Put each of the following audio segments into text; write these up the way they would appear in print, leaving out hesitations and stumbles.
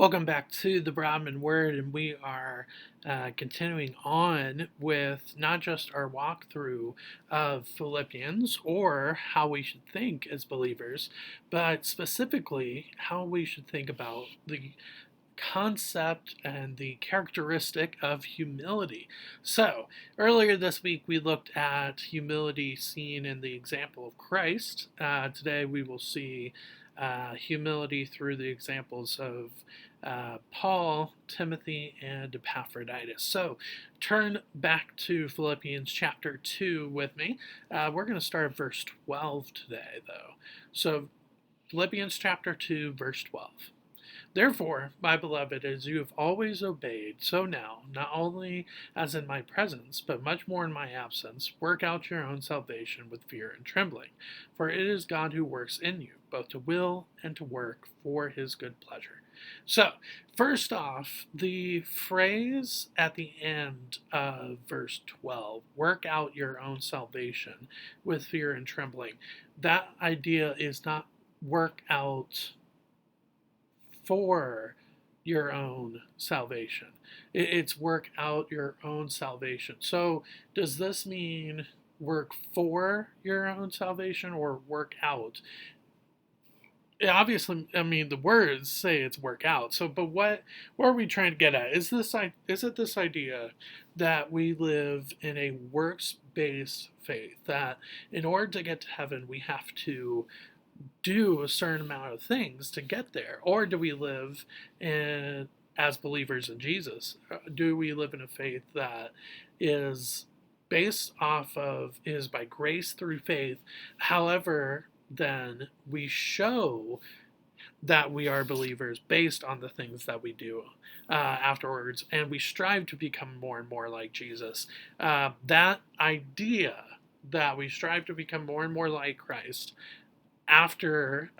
Welcome back to the Brahmin Word, and we are continuing on with not just our walkthrough of Philippians or how we should think as believers, but specifically how we should think about the concept and the characteristic of humility. So, earlier this week we looked at humility seen in the example of Christ. Today we will see humility through the examples of Paul, Timothy, and Epaphroditus. So, turn back to Philippians chapter 2 with me. We're going to start at verse 12 today, though. So, Philippians chapter 2, verse 12. Therefore, my beloved, as you have always obeyed, so now, not only as in my presence, but much more in my absence, work out your own salvation with fear and trembling. For it is God who works in you, both to will and to work for his good pleasure. So, first off, the phrase at the end of verse 12, work out your own salvation with fear and trembling, that idea is not work out for your own salvation. It's work out your own salvation. So, does this mean work for your own salvation or work out? Obviously, I mean the words say it's work out. So, but what are we trying to get at? Is it this idea that we live in a works-based faith, that in order to get to heaven we have to do a certain amount of things to get there? Or do we live in, as believers in Jesus, do we live in a faith that is based off of, is by grace through faith? However, then we show that we are believers based on the things that we do afterwards, and we strive to become more and more like Jesus. That idea that we strive to become more and more like Christ after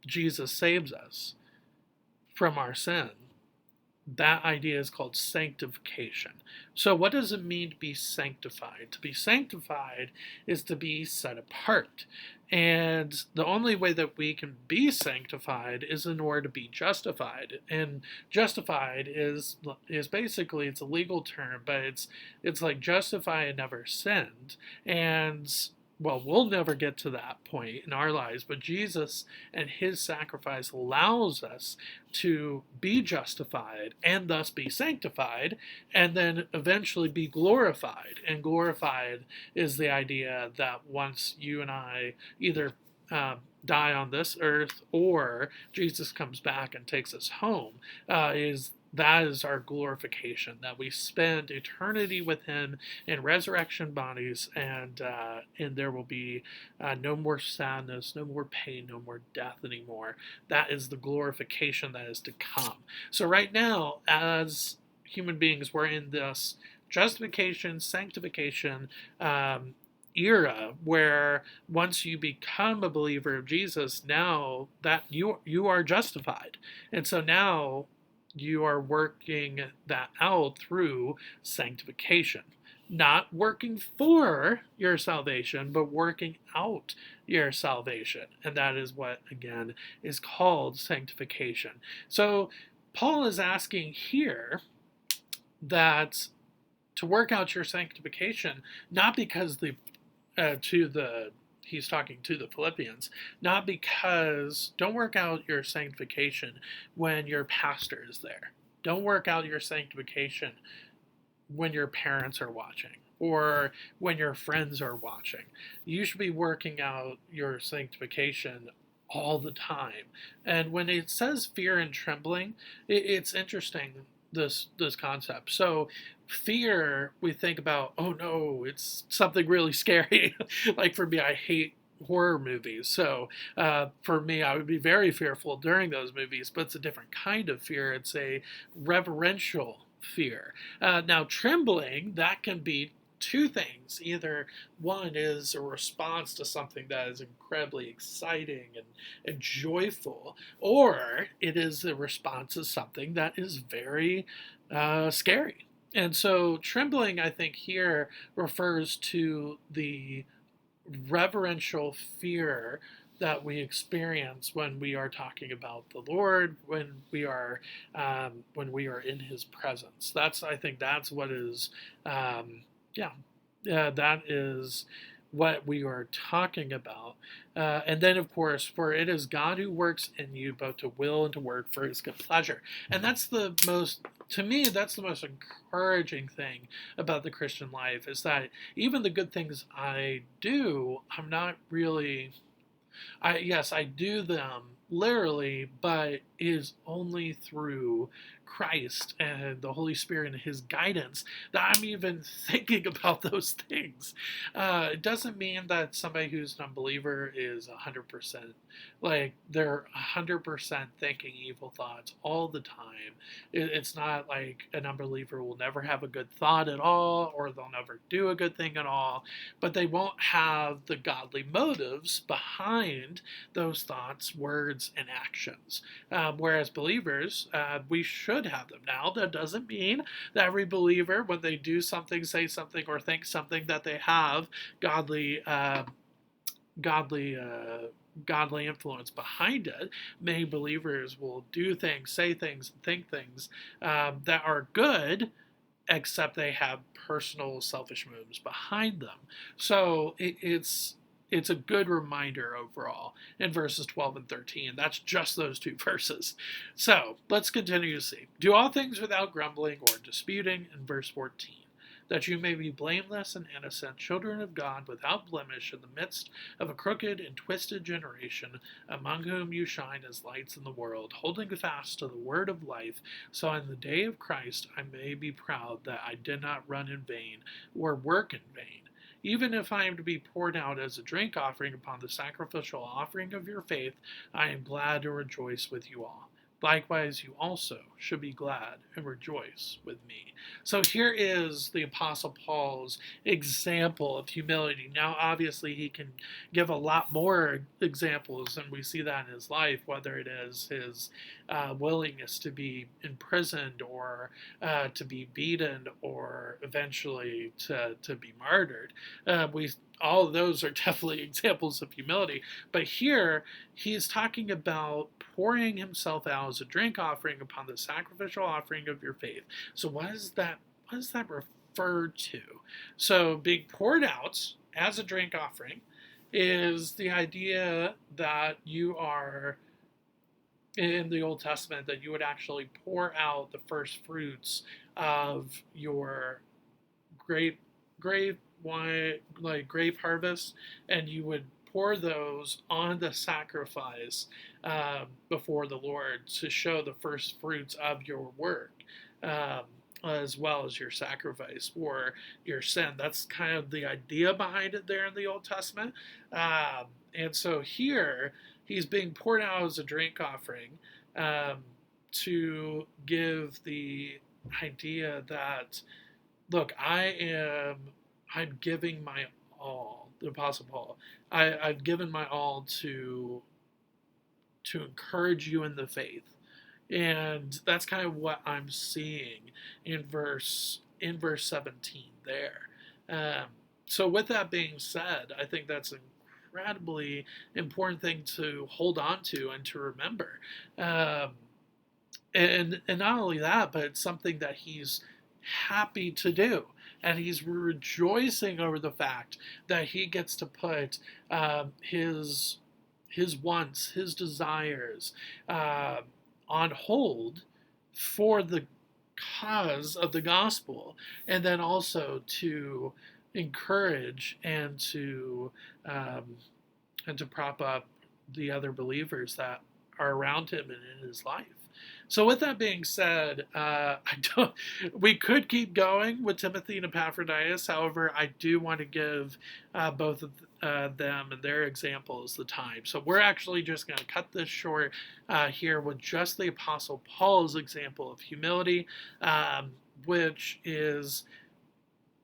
Jesus saves us from our sin, that idea is called sanctification. So what does it mean to be sanctified? To be sanctified is to be set apart. And the only way that we can be sanctified is in order to be justified. And justified is basically, it's a legal term, but it's like justify and never sinned. And well, we'll never get to that point in our lives, but Jesus and his sacrifice allows us to be justified and thus be sanctified and then eventually be glorified. And glorified is the idea that once you and I either die on this earth or Jesus comes back and takes us home, that is our glorification, that we spend eternity with him in resurrection bodies, and there will be no more sadness, no more pain, no more death anymore. That is the glorification that is to come. So right now, as human beings, we're in this justification, sanctification era where once you become a believer of Jesus, now that you are justified. And so now you are working that out through sanctification. Not working for your salvation, but working out your salvation. And that is what, again, is called sanctification. So Paul is asking here that to work out your sanctification, not because he's talking to the Philippians, not because, don't work out your sanctification when your pastor is there. Don't work out your sanctification when your parents are watching or when your friends are watching. You should be working out your sanctification all the time. And when it says fear and trembling, it's interesting, this concept. So fear, we think about, oh no, it's something really scary. Like for me, I hate horror movies. So for me, I would be very fearful during those movies, but it's a different kind of fear. It's a reverential fear. Now, trembling, that can be two things. Either one is a response to something that is incredibly exciting and joyful, or it is a response to something that is very scary. And so trembling, I think, here refers to the reverential fear that we experience when we are talking about the Lord, when we are in His presence. I think that's what is, yeah, that is what we are talking about. And then, of course, for it is God who works in you both to will and to work for His good pleasure. And to me, that's the most encouraging thing about the Christian life, is that even the good things I do, I'm not really, yes, I do them literally, but it is only through Christ and the Holy Spirit and His guidance that I'm even thinking about those things. It doesn't mean that somebody who's an unbeliever is 100%, like they're 100% thinking evil thoughts all the time. It's not like an unbeliever will never have a good thought at all, or they'll never do a good thing at all, but they won't have the godly motives behind those thoughts, words, and actions. Whereas believers, we should have them. Now, that doesn't mean that every believer, when they do something, say something, or think something, that they have godly, godly, godly influence behind it. Many believers will do things, say things, and think things that are good, except they have personal selfish motives behind them. So it's a good reminder overall in verses 12 and 13. That's just those two verses. So let's continue to see. Do all things without grumbling or disputing in verse 14, that you may be blameless and innocent, children of God, without blemish, in the midst of a crooked and twisted generation, among whom you shine as lights in the world, holding fast to the word of life, so in the day of Christ I may be proud that I did not run in vain or work in vain. Even if I am to be poured out as a drink offering upon the sacrificial offering of your faith, I am glad to rejoice with you all. Likewise, you also should be glad and rejoice with me. So here is the Apostle Paul's example of humility. Now, obviously, he can give a lot more examples, and we see that in his life, whether it is his willingness to be imprisoned, or to be beaten, or eventually to be martyred. All of those are definitely examples of humility. But here, he's talking about pouring himself out as a drink offering upon the sacrificial offering of your faith. So what does that refer to? So being poured out as a drink offering is the idea that you are, in the Old Testament, that you would actually pour out the first fruits of your grape wine, like grape harvest, and you would pour those on the sacrifice before the Lord to show the first fruits of your work, as well as your sacrifice for your sin. That's kind of the idea behind it there in the Old Testament. And so here, he's being poured out as a drink offering, to give the idea that, look, I'm giving my all. The Apostle Paul, I've given my all to encourage you in the faith, and that's kind of what I'm seeing in verse 17 there. So with that being said, I think that's an incredibly important thing to hold on to and to remember. And not only that, but it's something that he's happy to do. And he's rejoicing over the fact that he gets to put his wants, his desires on hold for the cause of the gospel, and then also to encourage and to prop up the other believers that are around him and in his life. So with that being said, we could keep going with Timothy and Epaphroditus. However, I do want to give both of them and their examples the time. So we're actually just going to cut this short here with just the Apostle Paul's example of humility, which is,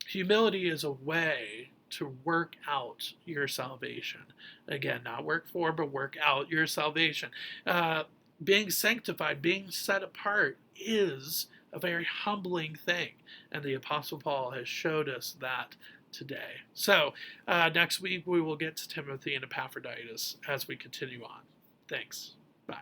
humility is a way to work out your salvation. Again, not work for, but work out your salvation. Being sanctified, being set apart, is a very humbling thing. And the Apostle Paul has showed us that today. So next week we will get to Timothy and Epaphroditus as we continue on. Thanks. Bye.